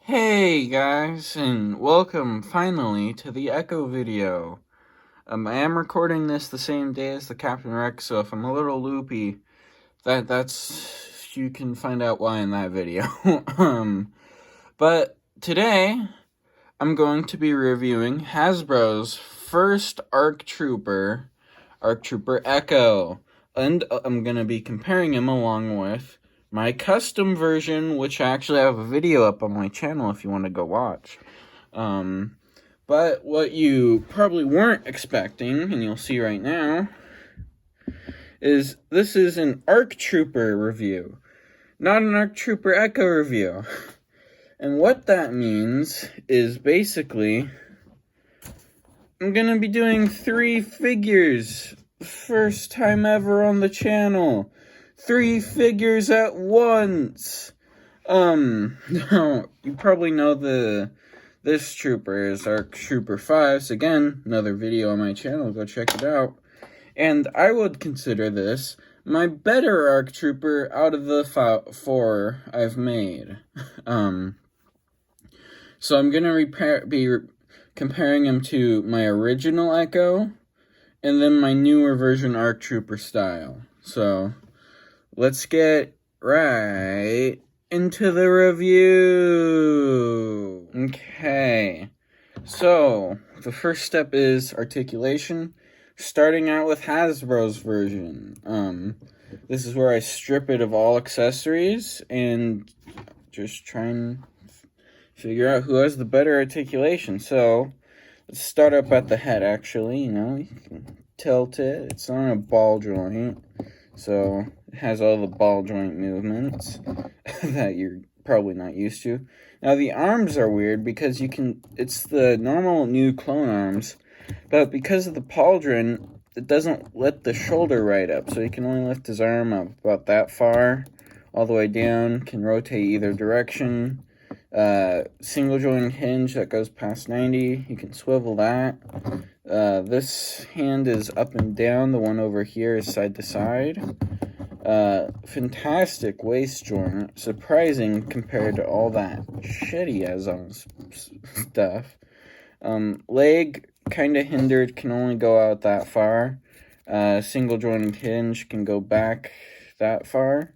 Hey guys, and welcome finally to the Echo video. I am recording this the same day as the Captain Rex, so if I'm a little loopy, that's you can find out why in that video. But today I'm going to be reviewing Hasbro's first ARC Trooper Echo, and I'm going to be comparing him along with my custom version, which I actually have a video up on my channel if you want to go watch. But what you probably weren't expecting, and you'll see right now, is this is an ARC Trooper review, not an ARC Trooper Echo review. And what that means is basically I'm going to be doing 3 figures. First time ever on the channel. 3 figures at once. Now, you probably know this trooper is ARC Trooper 5. So again, another video on my channel. Go check it out. And I would consider this my better ARC Trooper out of the 4 I've made. So I'm going to be comparing him to my original Echo, and then my newer version ARC Trooper style. So, let's get right into the review. Okay, so the first step is articulation, starting out with Hasbro's version. This is where I strip it of all accessories and just try and figure out who has the better articulation. So, let's start up at the head, actually. You can tilt it. It's on a ball joint, so it has all the ball joint movements that you're probably not used to. Now, the arms are weird because it's the normal new clone arms, but because of the pauldron, it doesn't let the shoulder right up, so he can only lift his arm up about that far, all the way down, can rotate either direction. Single joint hinge that goes past 90. You can swivel that. This hand is up and down. The one over here is side to side. Fantastic waist joint. Surprising compared to all that shit he has on his stuff. Leg kind of hindered. Can only go out that far. Single jointed hinge can go back that far.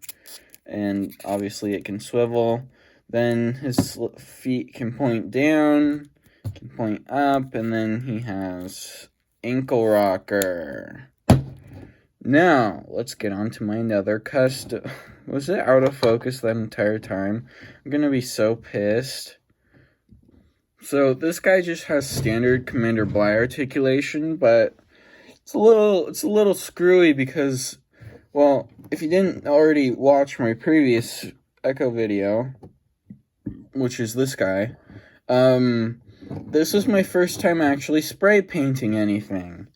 And obviously it can swivel. Then his feet can point down, can point up, and then he has ankle rocker. Now, let's get on to my other custom. Was it out of focus that entire time? I'm gonna be so pissed. So, this guy just has standard Commander Bly articulation, but it's a little screwy because, well, if you didn't already watch my previous Echo video, which is this guy, this was my first time actually spray painting anything,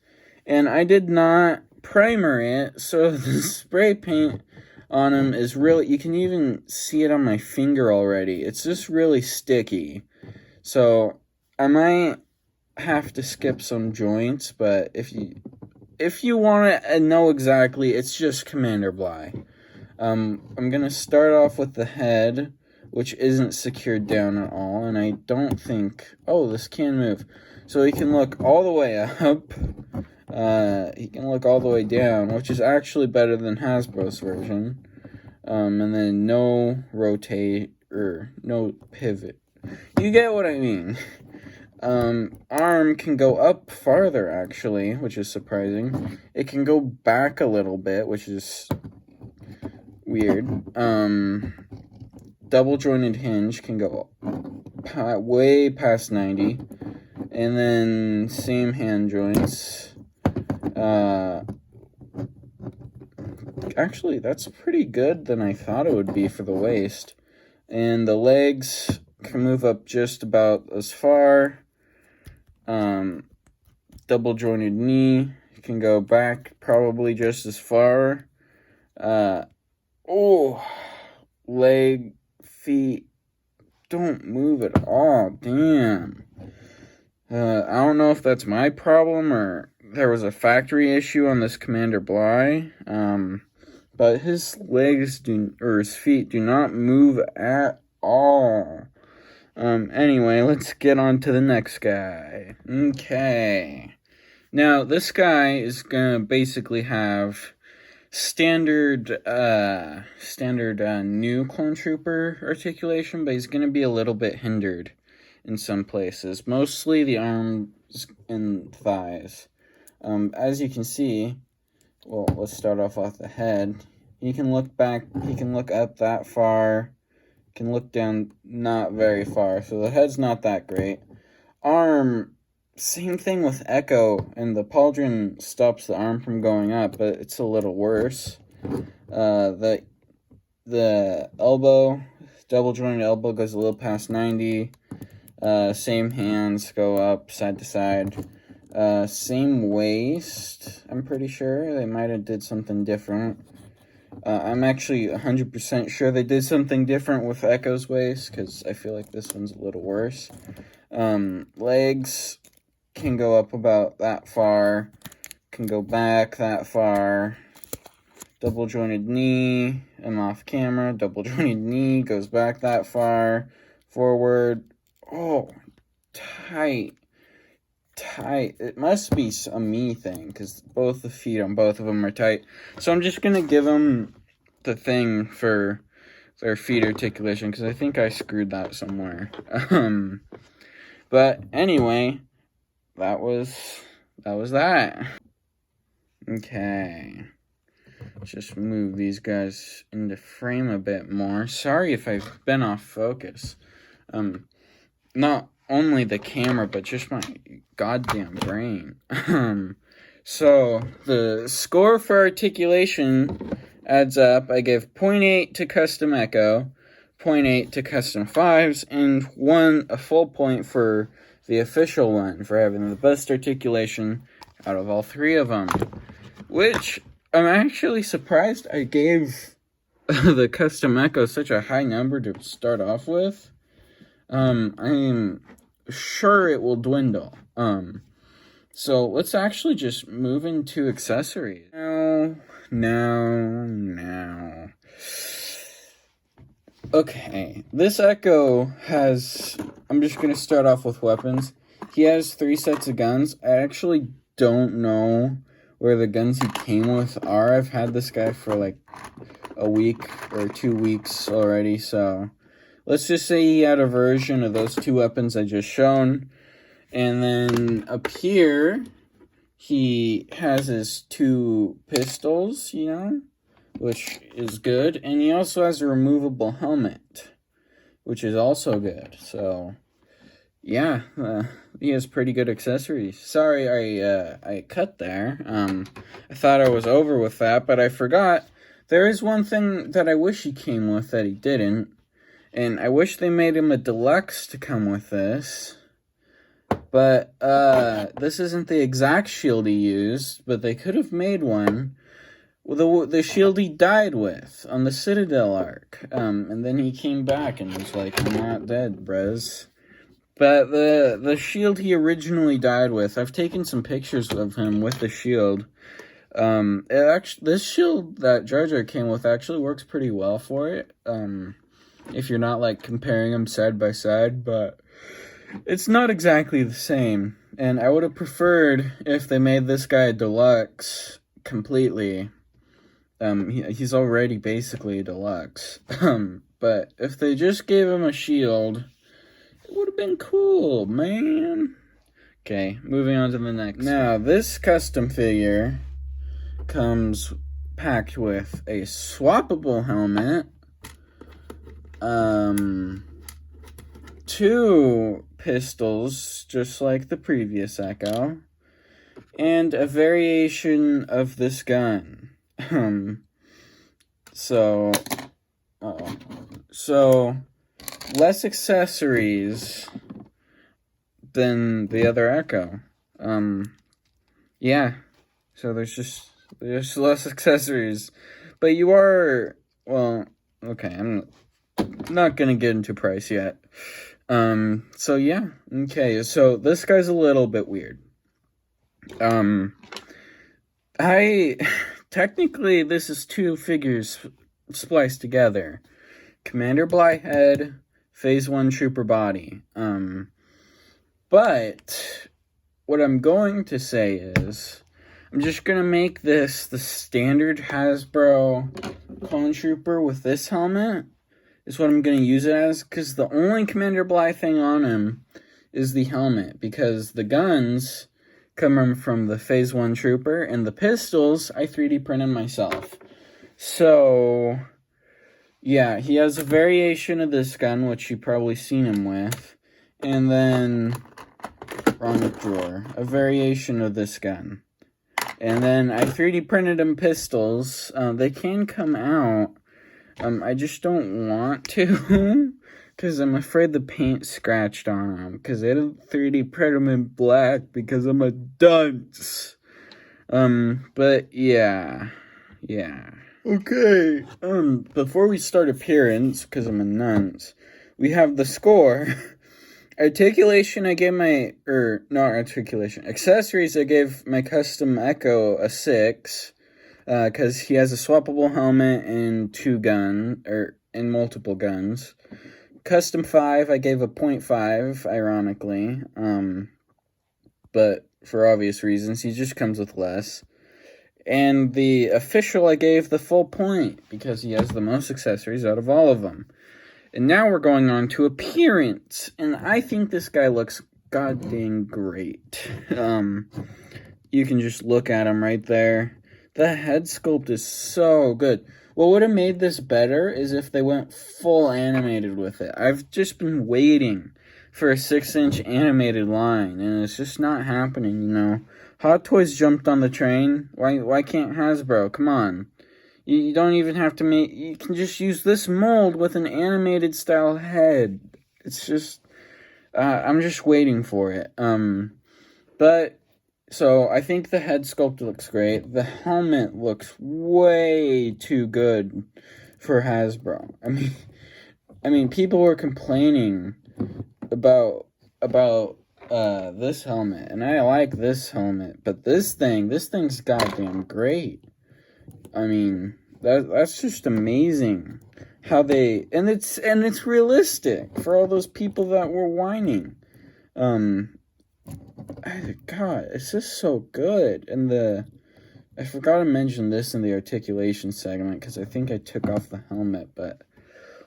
and I did not primer it, so the spray paint on him is really, you can even see it on my finger already. It's just really sticky, so I might have to skip some joints, but if you want to know exactly, it's just Commander Bly. I'm gonna start off with the head, which isn't secured down at all, and I don't think, oh, this can move. So he can look all the way up, he can look all the way down, which is actually better than Hasbro's version, and then no rotate, or no pivot. You get what I mean. Arm can go up farther, actually, which is surprising. It can go back a little bit, which is weird. Double jointed hinge can go way past 90, and then same hand joints. Actually, that's pretty good than I thought it would be for the waist. And the legs can move up just about as far. Double jointed knee can go back probably just as far. Leg, feet don't move at all. Damn. I don't know if that's my problem or there was a factory issue on this Commander Bly. But his legs his feet do not move at all. Anyway, let's get on to the next guy. Okay. Now, this guy is gonna basically have standard new clone trooper articulation, but he's gonna be a little bit hindered in some places, mostly the arms and thighs. As you can see, well, let's start off with the head. He can look back, he can look up that far, can look down not very far, so the head's not that great. Arm, same thing with Echo, and the pauldron stops the arm from going up, but it's a little worse. The elbow, double jointed elbow goes a little past 90. Same hands go up side to side. Same waist, I'm pretty sure. They might have did something different. I'm actually 100% sure they did something different with Echo's waist, because I feel like this one's a little worse. Legs can go up about that far, can go back that far. Double jointed knee, I'm off camera. Double jointed knee goes back that far, forward. Oh, tight. It must be a me thing, because both the feet on both of them are tight. So I'm just gonna give them the thing for their feet articulation, because I think I screwed that somewhere. But anyway, that was that. Okay. Let's just move these guys into frame a bit more. Sorry if I've been off focus. Not only the camera, but just my goddamn brain. So, the score for articulation adds up. I give 0.8 to Custom Echo, 0.8 to Custom 5s, and a full point for the official one, for having the best articulation out of all three of them. Which, I'm actually surprised I gave the Custom Echo such a high number to start off with. I'm sure it will dwindle. So let's actually just move into accessories. Now. Okay, this Echo has, I'm just going to start off with weapons. He has 3 sets of guns. I actually don't know where the guns he came with are. I've had this guy for like a week or 2 weeks already, so let's just say he had a version of those 2 weapons I just shown. And then up here, he has his 2 pistols, which is good. And he also has a removable helmet, which is also good. So, yeah, he has pretty good accessories. Sorry I cut there. I thought I was over with that, but I forgot. There is one thing that I wish he came with that he didn't. And I wish they made him a deluxe to come with this. But, this isn't the exact shield he used, but they could have made one. The shield he died with on the Citadel arc. And then he came back and was like, I'm not dead, brez. But the shield he originally died with, I've taken some pictures of him with the shield. This shield that Jar Jar came with actually works pretty well for it. If you're not, like, comparing them side by side, but it's not exactly the same. And I would have preferred if they made this guy a deluxe completely. He's already basically a deluxe. But if they just gave him a shield, it would have been cool, man. Okay, moving on to the next. Now, this custom figure comes packed with a swappable helmet, 2 pistols, just like the previous Echo, and a variation of this gun. So less accessories than the other Echo. Yeah, so there's just less accessories, but you are, well, okay, I'm not gonna get into price yet. So yeah, okay, so this guy's a little bit weird. Technically, this is 2 figures spliced together. Commander Blyhead Phase 1 Trooper body. But what I'm going to say is, I'm just going to make this the standard Hasbro Clone Trooper with this helmet. Is what I'm going to use it as, because the only Commander Bly thing on him is the helmet, because the guns come from the Phase 1 Trooper, and the pistols I 3D printed myself. So, yeah, he has a variation of this gun, which you've probably seen him with, and then, wrong drawer, a variation of this gun. And then I 3D printed him pistols. They can come out. I just don't want to, because I'm afraid the paint scratched on them, because I didn't 3D print them in black, because I'm a dunce. But yeah. Okay, before we start appearance, because I'm a nunce, we have the score. Articulation, I gave accessories, I gave my custom Echo a 6. Because he has a swappable helmet and multiple guns. Custom 5, I gave a 0.5, ironically. But for obvious reasons, he just comes with less. And the official, I gave the full point, because he has the most accessories out of all of them. And now we're going on to appearance. And I think this guy looks goddamn great. You can just look at him right there. The head sculpt is so good. What would have made this better is if they went full animated with it. I've just been waiting for a 6-inch animated line, and it's just not happening, you know. Hot Toys jumped on the train. Why can't Hasbro? Come on. You don't even have to make... You can just use this mold with an animated style head. It's just... I'm just waiting for it. But... So, I think the head sculpt looks great. The helmet looks way too good for Hasbro. I mean, people were complaining about this helmet, and I like this helmet, but this thing's goddamn great. I mean, that's just amazing how they, and it's realistic for all those people that were whining. God, it's just so good. And I forgot to mention this in the articulation segment, because I think I took off the helmet, but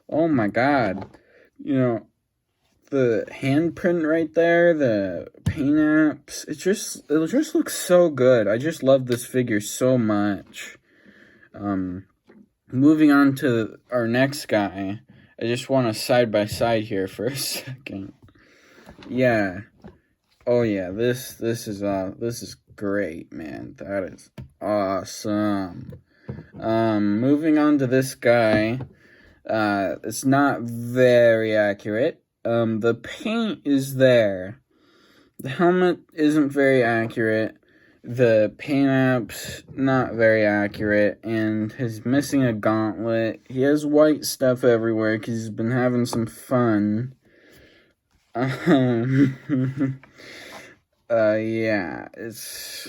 oh my god, you know, the handprint right there, the paint apps, it just looks so good. I just love this figure so much. Moving on to our next guy, I just want a side-by-side here for a second. Yeah. Oh yeah, this is great, man. That is awesome. Moving on to this guy. It's not very accurate. The paint is there. The helmet isn't very accurate. The paint app's not very accurate, and he's missing a gauntlet. He has white stuff everywhere because he's been having some fun. Yeah, it's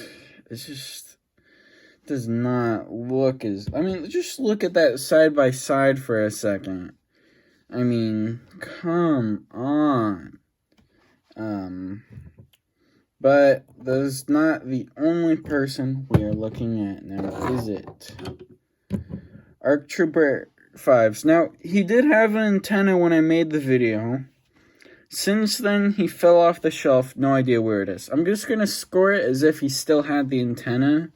just does not look as, I mean, just look at that side by side for a second. I mean, come on. But that's not the only person we are looking at now, is it? ARC Trooper 5s. Now, he did have an antenna when I made the video. Since then, he fell off the shelf. No idea where it is. I'm just going to score it as if he still had the antenna.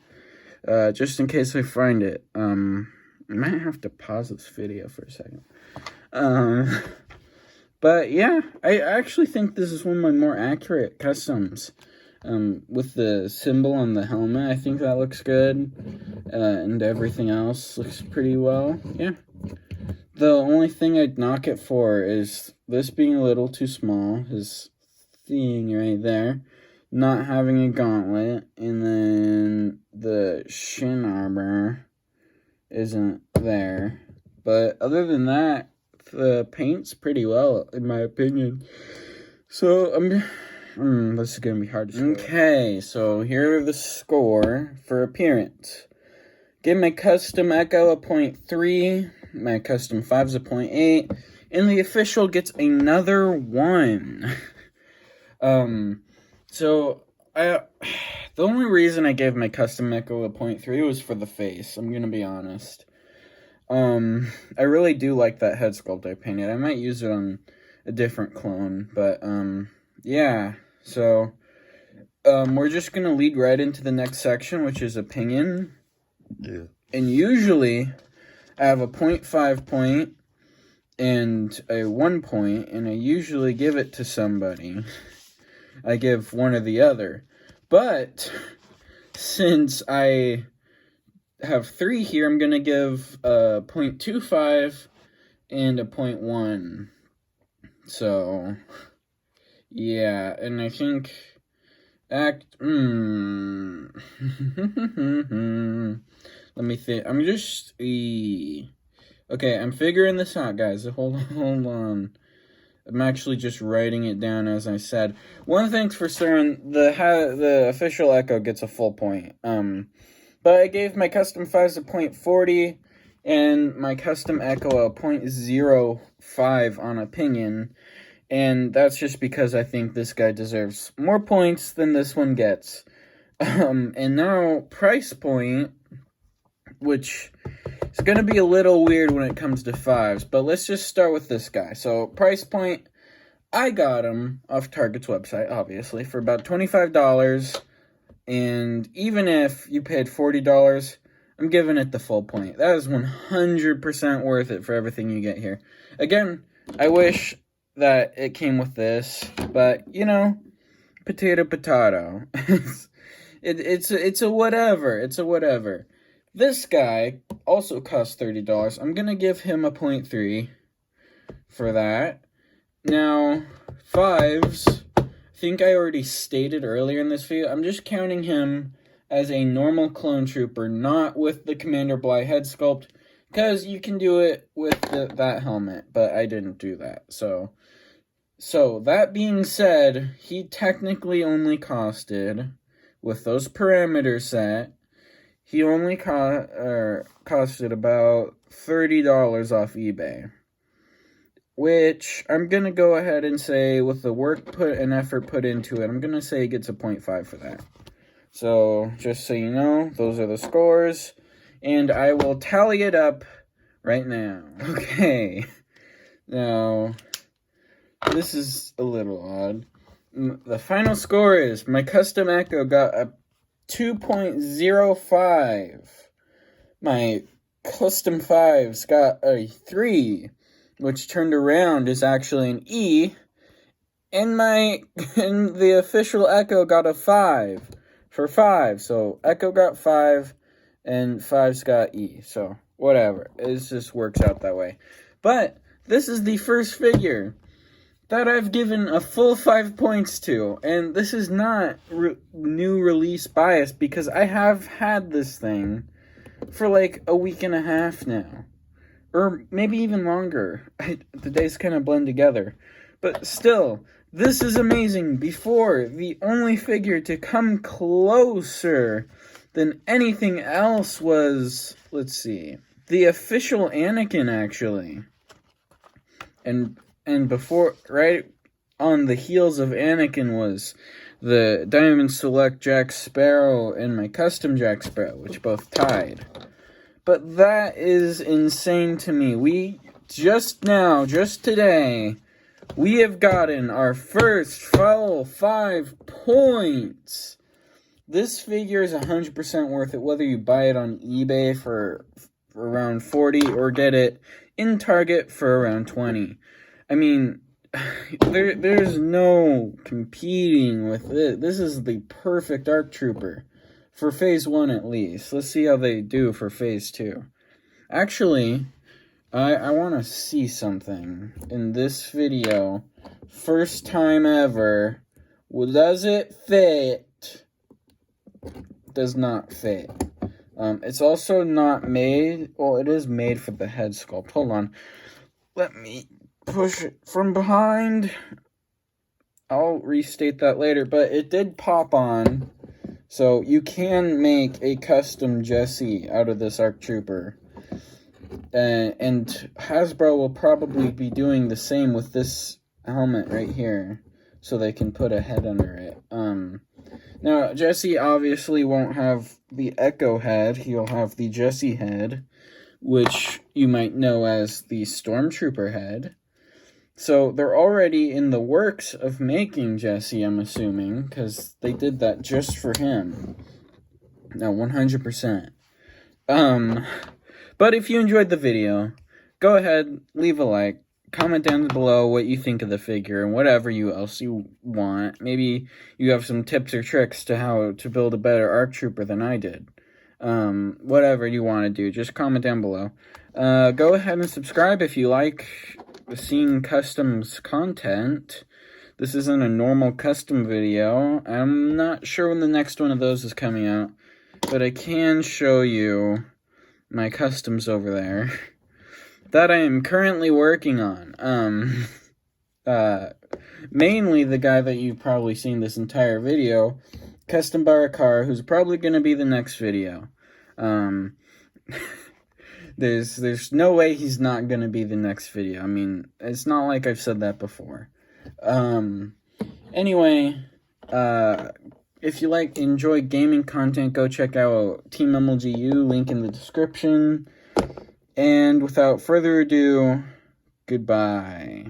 Just in case I find it. I might have to pause this video for a second. But yeah, I actually think this is one of my more accurate customs. With the symbol on the helmet, I think that looks good. And everything else looks pretty well. Yeah. The only thing I'd knock it for is this being a little too small, his thing right there, not having a gauntlet, and then the shin armor isn't there. But other than that, the paint's pretty well, in my opinion. So, this is going to be hard to score. Okay, so here are the score for appearance. Give my custom Echo a 0.3. My custom 5's a 0.8. and the official gets another 1. So the only reason I gave my custom Echo a 0.3 was for the face, I'm gonna be honest. I really do like that head sculpt I painted. I might use it on a different clone, but, yeah, so, we're just gonna lead right into the next section, which is opinion. Yeah. And usually, I have a 0.5 point and a 1 point, and I usually give it to somebody. I give one or the other. But, since I have 3 here, I'm going to give a 0.25 and a 0.1. So, yeah, and I think let me think. I'm just okay, I'm figuring this out, guys. Hold on. I'm actually just writing it down as I said. One thing's for certain, the official Echo gets a full point. But I gave my custom 5s a 0.40 and my custom Echo a 0.05 on opinion. And that's just because I think this guy deserves more points than this one gets. And now, price point, which is going to be a little weird when it comes to 5s, but let's just start with this guy. So, price point, I got him off Target's website, obviously, for about $25, and even if you paid $40, I'm giving it the full point. That is 100% worth it for everything you get here. Again, I wish that it came with this, but, you know, potato. It's a whatever. It's a whatever. This guy also costs $30. I'm going to give him a 0.3 for that. Now, 5s, I think I already stated earlier in this video, I'm just counting him as a normal clone trooper, not with the Commander Bly head sculpt, because you can do it with that helmet, but I didn't do that. So that being said, he technically only costed, with those parameters set, he only costed about $30 off eBay. Which, I'm going to go ahead and say, with the work put and effort put into it, I'm going to say he gets a 0.5 for that. So, just so you know, those are the scores. And I will tally it up right now. Okay. Now, this is a little odd. The final score is, my custom Echo got a 2.05. My custom 5s got a 3, which turned around is actually an E. And the official Echo got a 5 for 5. So Echo got 5 and 5's got E. So whatever. It just works out that way. But this is the first figure that I've given a full 5 points to, and this is not new release bias, because I have had this thing for like a week and a half now, or maybe even longer. The days kind of blend together, but still, this is amazing. Before, the only figure to come closer than anything else was, let's see, the official Anakin, actually, and before, right on the heels of Anakin, was the Diamond Select Jack Sparrow and my custom Jack Sparrow, which both tied. But that is insane to me. We just today, we have gotten our first full 5 points. This figure is 100% worth it, whether you buy it on eBay for around 40 or get it in Target for around 20. I mean, there's no competing with it. This is the perfect ARC Trooper. For Phase 1 at least. Let's see how they do for Phase 2. Actually, I want to see something in this video. First time ever. Well, does it fit? Does not fit. It's also not made. Well, it is made for the head sculpt. Hold on. Let me push it from behind. I'll restate that later, but it did pop on. So you can make a custom Jesse out of this ARC Trooper. And Hasbro will probably be doing the same with this helmet right here, so they can put a head under it. Now, Jesse obviously won't have the Echo head. He'll have the Jesse head, which you might know as the Stormtrooper head. So they're already in the works of making Jesse, I'm assuming, because they did that just for him. No, 100%. But if you enjoyed the video, go ahead, leave a like, comment down below what you think of the figure, and whatever else you want. Maybe you have some tips or tricks to how to build a better ARC Trooper than I did. Whatever you want to do, just comment down below. Go ahead and subscribe if you like seeing customs content. This isn't a normal custom video. I'm not sure when the next one of those is coming out, but I can show you my customs over there that I am currently working on. Mainly the guy that you've probably seen this entire video, Custom Barakar, who's probably going to be the next video. There's no way he's not going to be the next video. I mean, it's not like I've said that before. Anyway, if you enjoy gaming content, go check out Team Mlgu, link in the description. And without further ado, goodbye.